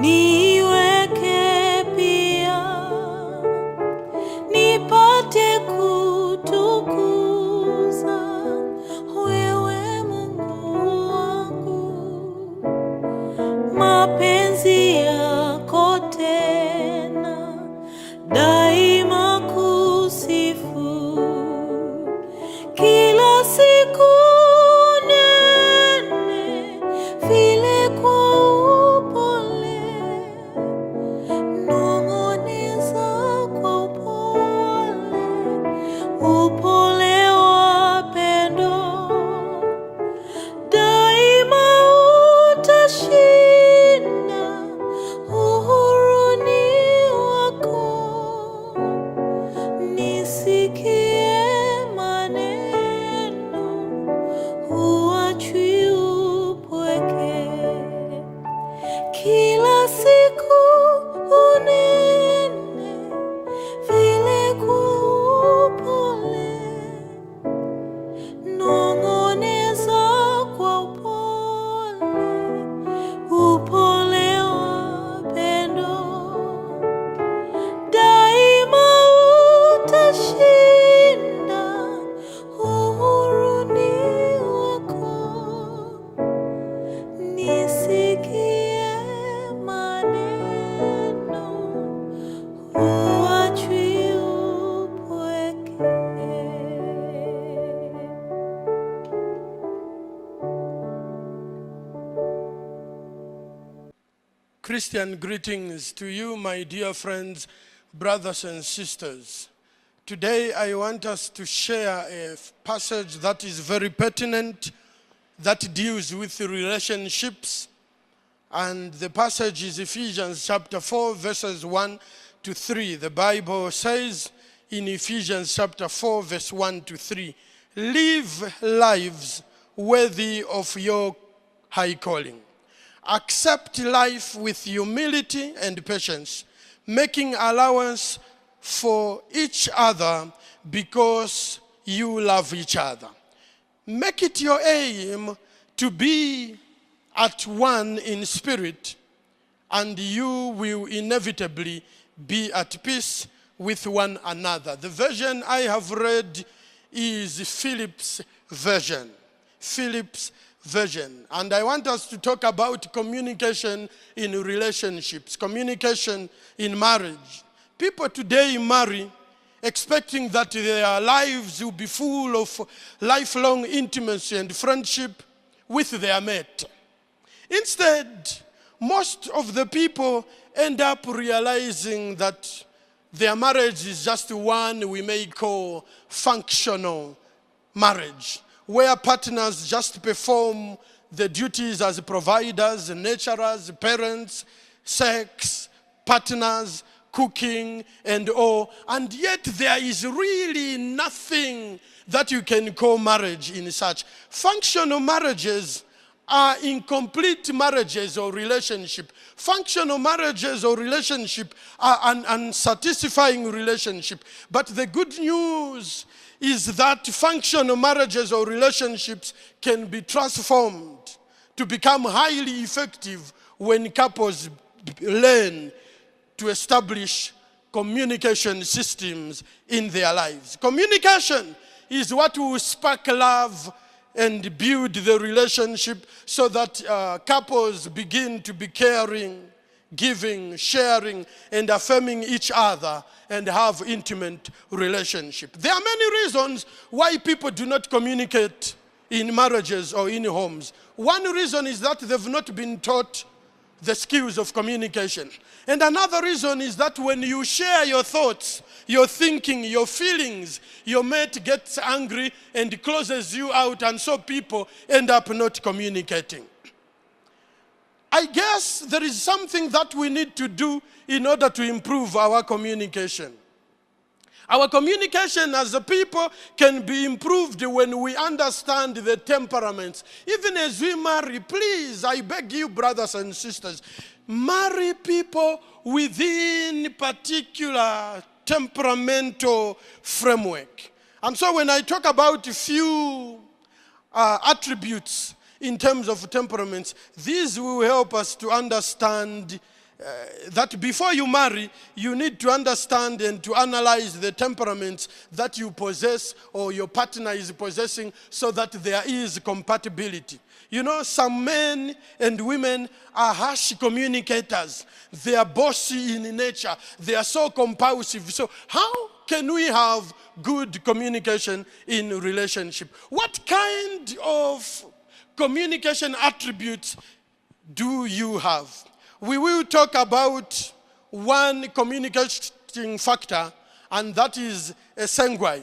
niweke pia, nipate kutukuza wewe Mungu wangu, mapenzi yako tena daima kusifu, kila siku nene vile kwa upole, nong'oneza kwa upole, upole wa pendo, daima utashinda uhuruni wako, nisikie maneno, huachwi upweke, kila siku unene vile kwa upole, nong'oneza kwa upole, upole wa pendo, daima utashinda uhuruni wako, nisikie maneno, huachwi upweke. Christian greetings to you, my dear friends, brothers and sisters. Today I want us to share a passage that is very pertinent, that deals with relationships. And the passage is Ephesians chapter 4, verses 1 to 3. The Bible says in Ephesians chapter 4, verse 1 to 3, live lives worthy of your high calling. Accept life with humility and patience, making allowance for each other because you love each other. Make it your aim to be at one in spirit, and you will inevitably be at peace with one another. The version I have read is Philip's version. Philip's version. And I want us to talk about communication in relationships, communication in marriage. People today marry expecting that their lives will be full of lifelong intimacy and friendship with their mate. Instead, most of the people end up realizing that their marriage is just one we may call functional marriage, where partners just perform the duties as providers, nurturers, parents, sex, partners, cooking, and all. And yet there is really nothing that you can call marriage in such. Functional marriages are incomplete marriages or relationship. Functional marriages or relationship are an unsatisfying relationship. But the good news is that functional marriages or relationships can be transformed to become highly effective when couples learn to establish communication systems in their lives. Communication is what will spark love and build the relationship so that couples begin to be caring, giving, sharing, and affirming each other and have intimate relationship. There are many reasons why people do not communicate in marriages or in homes. One reason is that they've not been taught the skills of communication. And another reason is that when you share your thoughts, your thinking, your feelings, your mate gets angry and closes you out, and so people end up not communicating. I guess there is something that we need to do in order to improve our communication. Our communication as a people can be improved when we understand the temperaments. Even as we marry, please, I beg you, brothers and sisters, marry people within particular temperamental framework. And so when I talk about a few attributes in terms of temperaments, these will help us to understand that before you marry, you need to understand and to analyze the temperaments that you possess or your partner is possessing so that there is compatibility. You know, some men and women are harsh communicators. They are bossy in nature. They are so compulsive. So how can we have good communication in a relationship? What kind of communication attributes do you have? We will talk about one communicating factor, and that is a sanguine.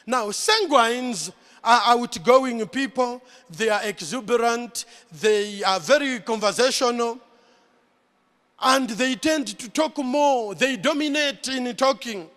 Now, sanguines are outgoing people. They are exuberant. They are very conversational. And they tend to talk more. They dominate in talking.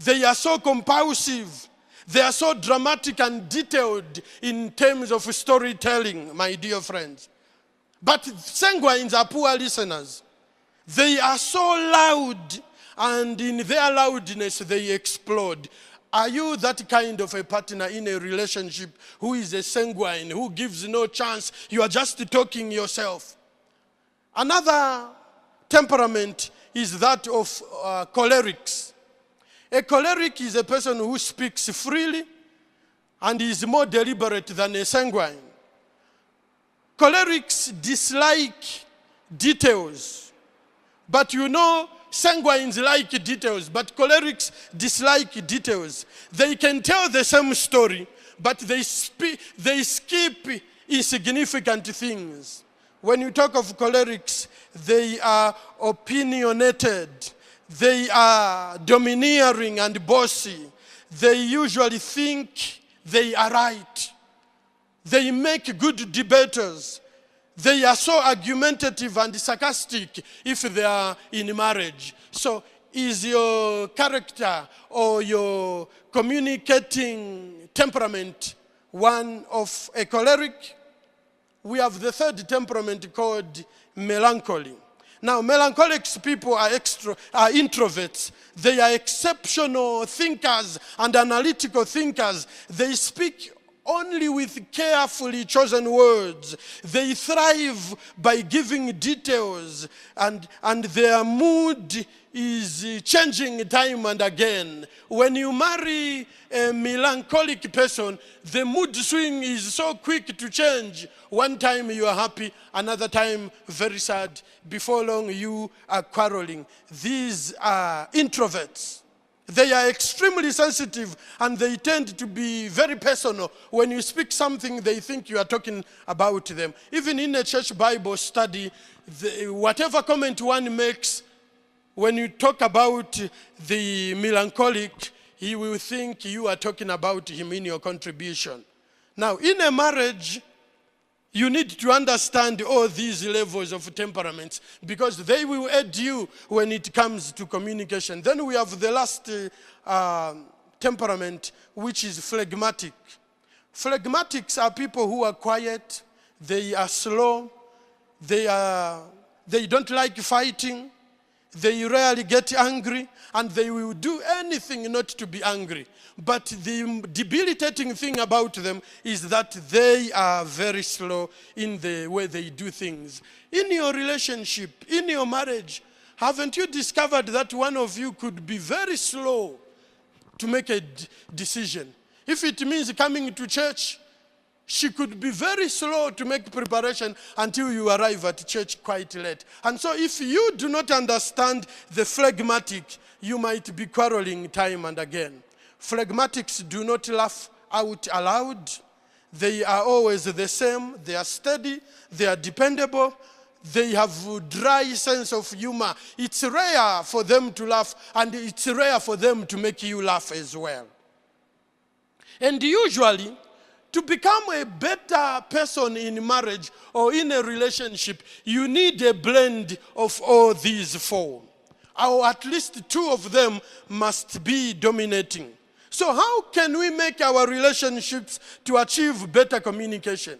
They are so compulsive. They are so dramatic and detailed in terms of storytelling, my dear friends. But sanguines are poor listeners. They are so loud, and in their loudness they explode. Are you that kind of a partner in a relationship who is a sanguine, who gives no chance? You are just talking yourself. Another temperament is that of cholerics. A choleric is a person who speaks freely and is more deliberate than a sanguine. Cholerics dislike details. But you know, sanguines like details, but cholerics dislike details. They can tell the same story, but they skip insignificant things. When you talk of cholerics, they are opinionated. They are domineering and bossy. They usually think they are right. They make good debaters. They are so argumentative and sarcastic if they are in marriage. So is your character or your communicating temperament one of a choleric? We have the third temperament called melancholy. Now, melancholic people are introverts. They are exceptional thinkers and analytical thinkers. They speak only with carefully chosen words. They thrive by giving details, and their mood is changing time and again. When you marry a melancholic person, the mood swing is so quick to change. One time you are happy, another time very sad. Before long you are quarreling. These are introverts. They are extremely sensitive and they tend to be very personal. When you speak something, they think you are talking about them. Even in a church Bible study, whatever comment one makes, when you talk about the melancholic, he will think you are talking about him in your contribution. Now, in a marriage, you need to understand all these levels of temperaments because they will aid you when it comes to communication. Then we have the last temperament, which is phlegmatic. Phlegmatics are people who are quiet, they are slow, they don't like fighting, they rarely get angry, and they will do anything not to be angry. But the debilitating thing about them is that they are very slow in the way they do things. In your relationship, in your marriage, haven't you discovered that one of you could be very slow to make a decision? If it means coming to church, she could be very slow to make preparation until you arrive at church quite late. And so if you do not understand the phlegmatic, you might be quarreling time and again. Phlegmatics do not laugh out aloud. They are always the same. They are steady. They are dependable. They have a dry sense of humor. It's rare for them to laugh, and it's rare for them to make you laugh as well. And usually, to become a better person in marriage or in a relationship, you need a blend of all these four. Or at least two of them must be dominating. So how can we make our relationships to achieve better communication?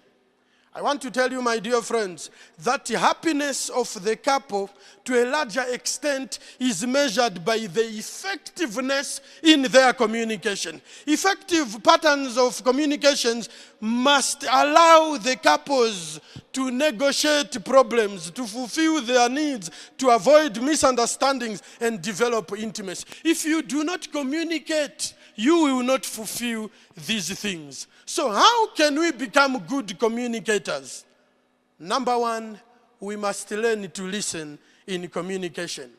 I want to tell you, my dear friends, that the happiness of the couple to a larger extent is measured by the effectiveness in their communication. Effective patterns of communications must allow the couples to negotiate problems, to fulfill their needs, to avoid misunderstandings, and develop intimacy. If you do not communicate, you will not fulfill these things. So how can we become good communicators? Number one, we must learn to listen in communication.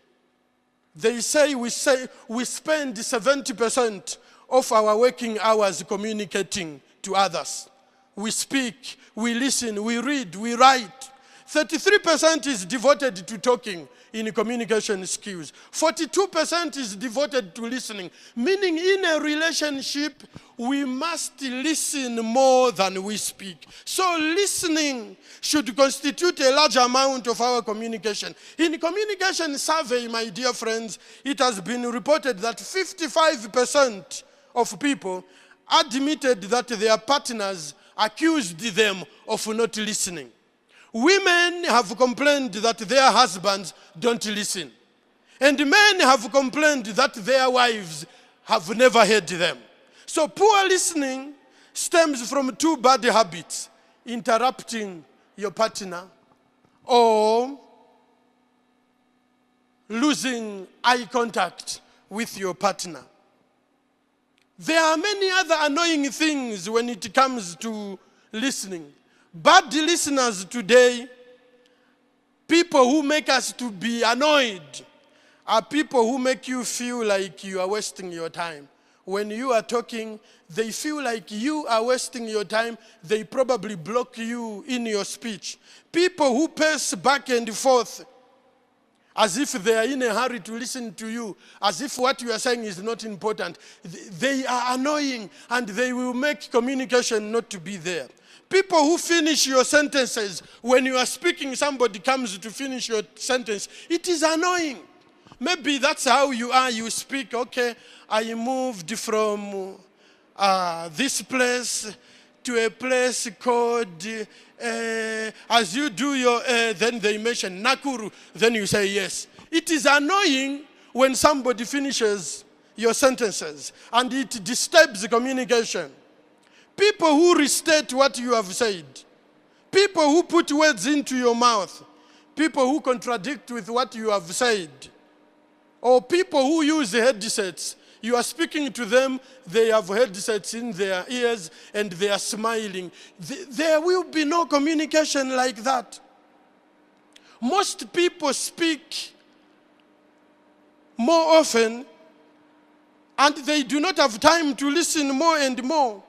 They say we spend 70% of our working hours communicating to others. We speak, we listen, we read, we write. 33% is devoted to talking in communication skills. 42% is devoted to listening. Meaning in a relationship, we must listen more than we speak. So listening should constitute a large amount of our communication. In communication survey, my dear friends, it has been reported that 55% of people admitted that their partners accused them of not listening. Women have complained that their husbands don't listen. And men have complained that their wives have never heard them. So poor listening stems from two bad habits: interrupting your partner or losing eye contact with your partner. There are many other annoying things when it comes to listening. Bad listeners today, people who make us to be annoyed, are people who make you feel like you are wasting your time. When you are talking, they feel like you are wasting your time. They probably block you in your speech. People who pace back and forth as if they are in a hurry to listen to you, as if what you are saying is not important. They are annoying, and they will make communication not to be there. People who finish your sentences, when you are speaking, somebody comes to finish your sentence. It is annoying. Maybe that's how you are. You speak, okay, I moved from this place to a place called, as you do your, then they mention Nakuru, then you say yes. It is annoying when somebody finishes your sentences, and it disturbs the communication. People who restate what you have said. People who put words into your mouth. People who contradict with what you have said. Or people who use headsets. You are speaking to them, they have headsets in their ears, and they are smiling. There will be no communication like that. Most people speak more often, and they do not have time to listen more and more.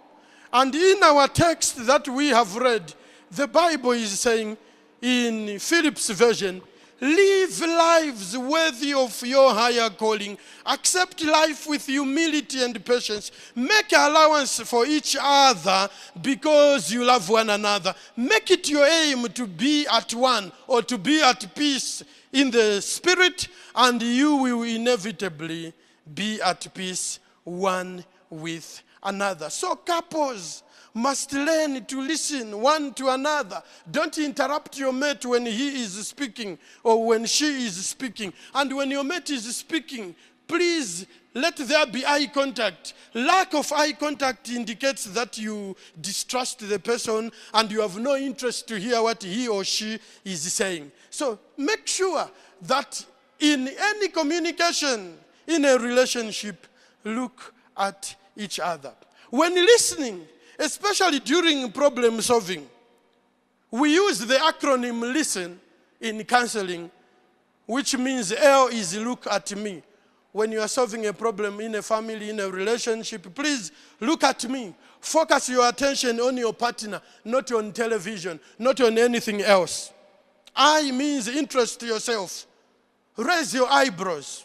And in our text that we have read, the Bible is saying in Philip's version, live lives worthy of your higher calling. Accept life with humility and patience. Make allowance for each other because you love one another. Make it your aim to be at one or to be at peace in the spirit, and you will inevitably be at peace one with another. So couples must learn to listen one to another. Don't interrupt your mate when he is speaking or when she is speaking. And when your mate is speaking, please let there be eye contact. Lack of eye contact indicates that you distrust the person and you have no interest to hear what he or she is saying. So make sure that in any communication, in a relationship, look at each other. When listening, especially during problem solving, we use the acronym LISTEN in counseling, which means L is look at me. When you are solving a problem in a family, in a relationship, please look at me. Focus your attention on your partner, not on television, not on anything else. I means interest yourself. Raise your eyebrows.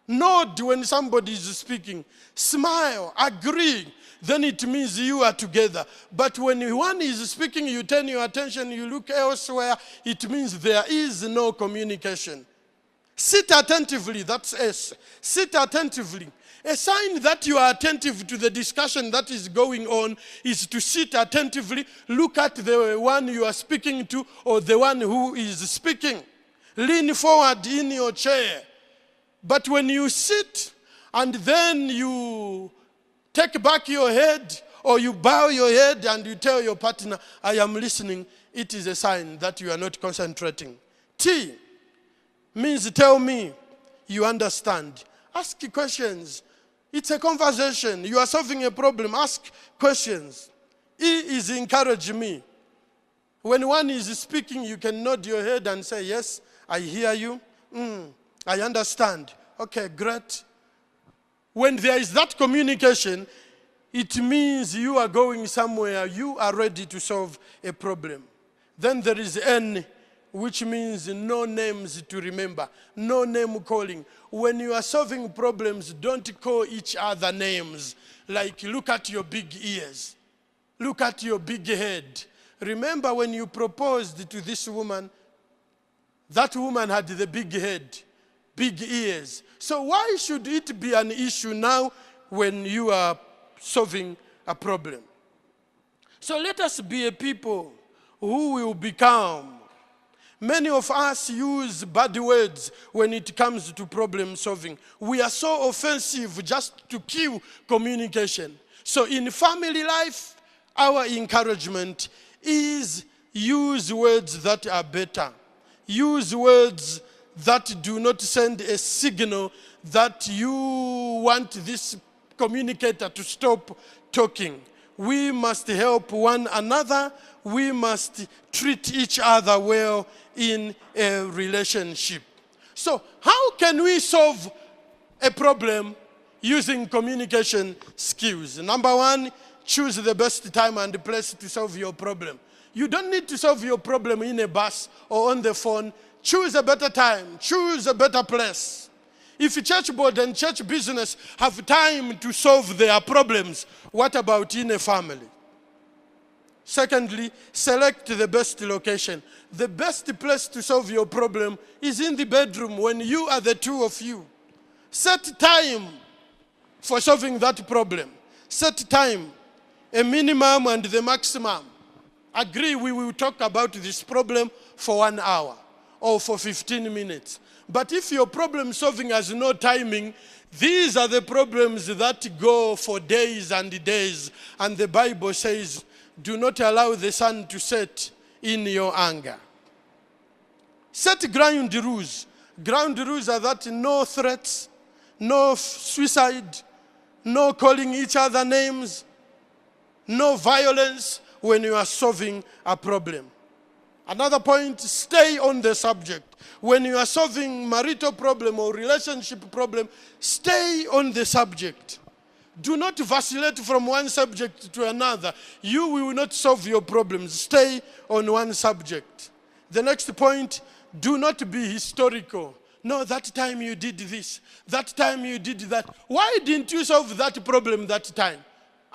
Nod when somebody is speaking. Smile, agree. Then it means you are together. But when one is speaking, you turn your attention, you look elsewhere, it means there is no communication. Sit attentively, that's S. Sit attentively. A sign that you are attentive to the discussion that is going on is to sit attentively, look at the one you are speaking to or the one who is speaking. Lean forward in your chair. But when you sit and then you take back your head or you bow your head and you tell your partner, I am listening, it is a sign that you are not concentrating. T means tell me you understand. Ask questions. It's a conversation. You are solving a problem. Ask questions. E is encourage me. When one is speaking, you can nod your head and say, yes, I hear you. I understand. Okay, great. When there is that communication, it means you are going somewhere. You are ready to solve a problem. Then there is N, which means no names to remember, no name calling. When you are solving problems, don't call each other names. Like, look at your big ears. Look at your big head. Remember when you proposed to this woman, that woman had the big head, big ears. So why should it be an issue now when you are solving a problem? So let us be a people who will be calm. Many of us use bad words when it comes to problem solving. We are so offensive just to kill communication. So in family life, our encouragement is use words that are better. Use words that do not send a signal that you want this communicator to stop talking. We must help one another. We must treat each other well in a relationship. So how can we solve a problem using communication skills? Number one, choose the best time and place to solve your problem. You don't need to solve your problem in a bus or on the phone. Choose a better time. Choose a better place. If church board and church business have time to solve their problems, what about in a family? Secondly, select the best location. The best place to solve your problem is in the bedroom when you are the two of you. Set time for solving that problem. Set time, a minimum and the maximum. Agree we will talk about this problem for 1 hour or for 15 minutes. But if your problem solving has no timing, these are the problems that go for days and days. And the Bible says, do not allow the sun to set in your anger. Set ground rules. Ground rules are that no threats, no suicide, no calling each other names, no violence when you are solving a problem. Another point, stay on the subject. When you are solving marital problem or relationship problem, stay on the subject. Do not vacillate from one subject to another. You will not solve your problems. Stay on one subject. The next point, do not be historical. No, that time you did this. That time you did that. Why didn't you solve that problem that time?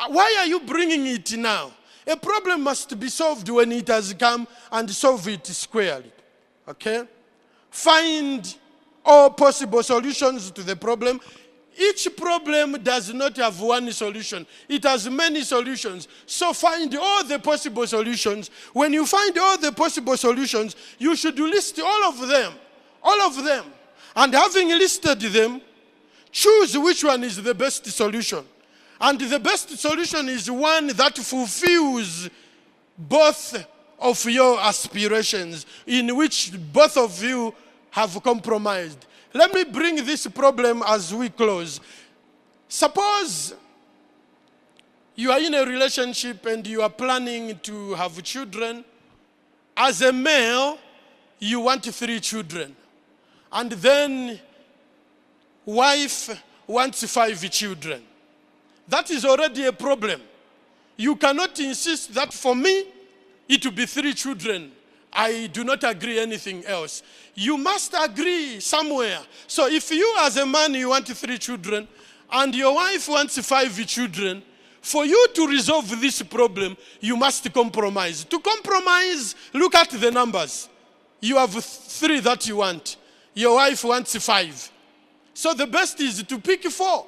Why are you bringing it now? A problem must be solved when it has come, and solve it squarely. Okay? Find all possible solutions to the problem. Each problem does not have one solution. It has many solutions. So find all the possible solutions. When you find all the possible solutions, you should list all of them. All of them. And having listed them, choose which one is the best solution. And the best solution is one that fulfills both of your aspirations, in which both of you have compromised. Let me bring this problem as we close. Suppose you are in a relationship and you are planning to have children. As a male, you want 3 children. And then wife wants 5 children. That is already a problem. You cannot insist that for me, it will be 3 children. I do not agree anything else. You must agree somewhere. So if you as a man, you want 3 children, and your wife wants 5 children, for you to resolve this problem, you must compromise. To compromise, look at the numbers. You have 3 that you want. Your wife wants 5. So the best is to pick 4.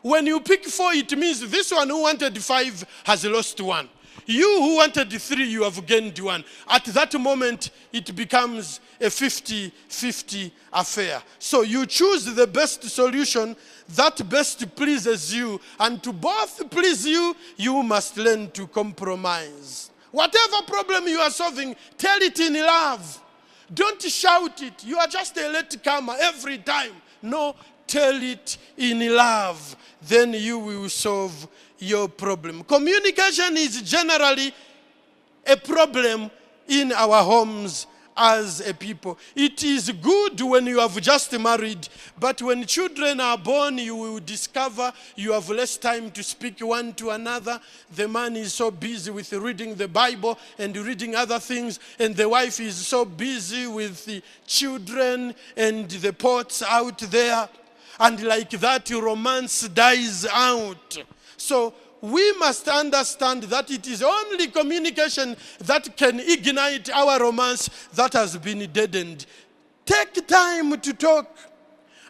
When you pick 4, it means this one who wanted 5 has lost 1. You who wanted 3, you have gained 1. At that moment, it becomes a 50-50 affair. So you choose the best solution that best pleases you. And to both please you, you must learn to compromise. Whatever problem you are solving, tell it in love. Don't shout it. You are just a latecomer every time. No, tell it in love. Then you will solve your problem. Communication is generally a problem in our homes as a people. It is good when you have just married, but when children are born, you will discover you have less time to speak one to another. The man is so busy with reading the Bible and reading other things, and the wife is so busy with the children and the pots out there. And like that, romance dies out. So we must understand that it is only communication that can ignite our romance that has been deadened. Take time to talk.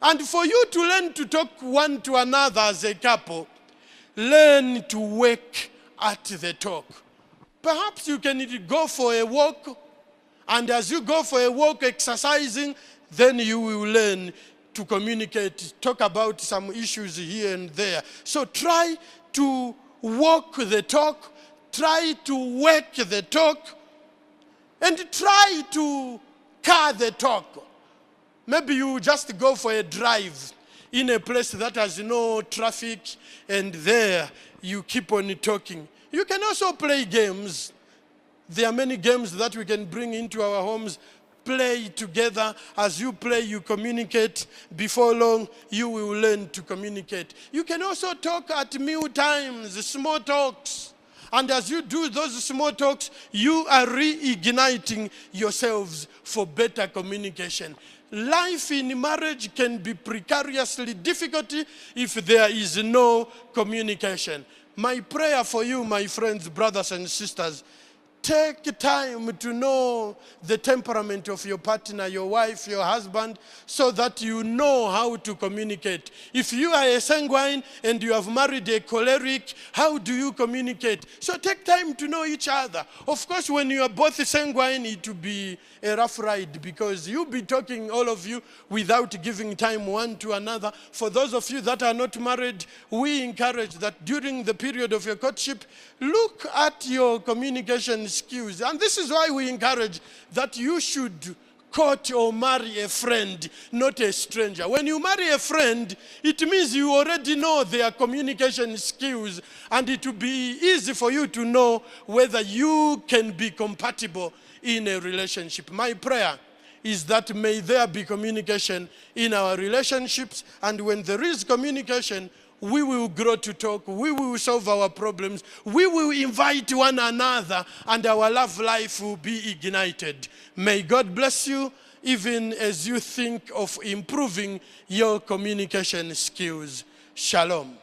And for you to learn to talk one to another as a couple, learn to work at the talk. Perhaps you can go for a walk, and as you go for a walk exercising, then you will learn to communicate, talk about some issues here and there. So try to walk the talk, try to work the talk, and try to car the talk. Maybe you just go for a drive in a place that has no traffic, and there you keep on talking. You can also play games. There are many games that we can bring into our homes. Play together. As you play, you communicate. Before long, you will learn to communicate. You can also talk at meal times, small talks. And as you do those small talks, you are reigniting yourselves for better communication. Life in marriage can be precariously difficult if there is no communication. My prayer for you, my friends, brothers and sisters, take time to know the temperament of your partner, your wife, your husband, so that you know how to communicate. If you are a sanguine and you have married a choleric, how do you communicate? So take time to know each other. Of course, when you are both sanguine, it will be a rough ride because you'll be talking, all of you, without giving time one to another. For those of you that are not married, we encourage that during the period of your courtship, look at your communication skills. And this is why we encourage that you should court or marry a friend, not a stranger. When you marry a friend, it means you already know their communication skills, and it will be easy for you to know whether you can be compatible in a relationship. My prayer is that may there be communication in our relationships, and when there is communication, we will grow to talk, we will solve our problems, we will invite one another, and our love life will be ignited. May God bless you, even as you think of improving your communication skills. Shalom.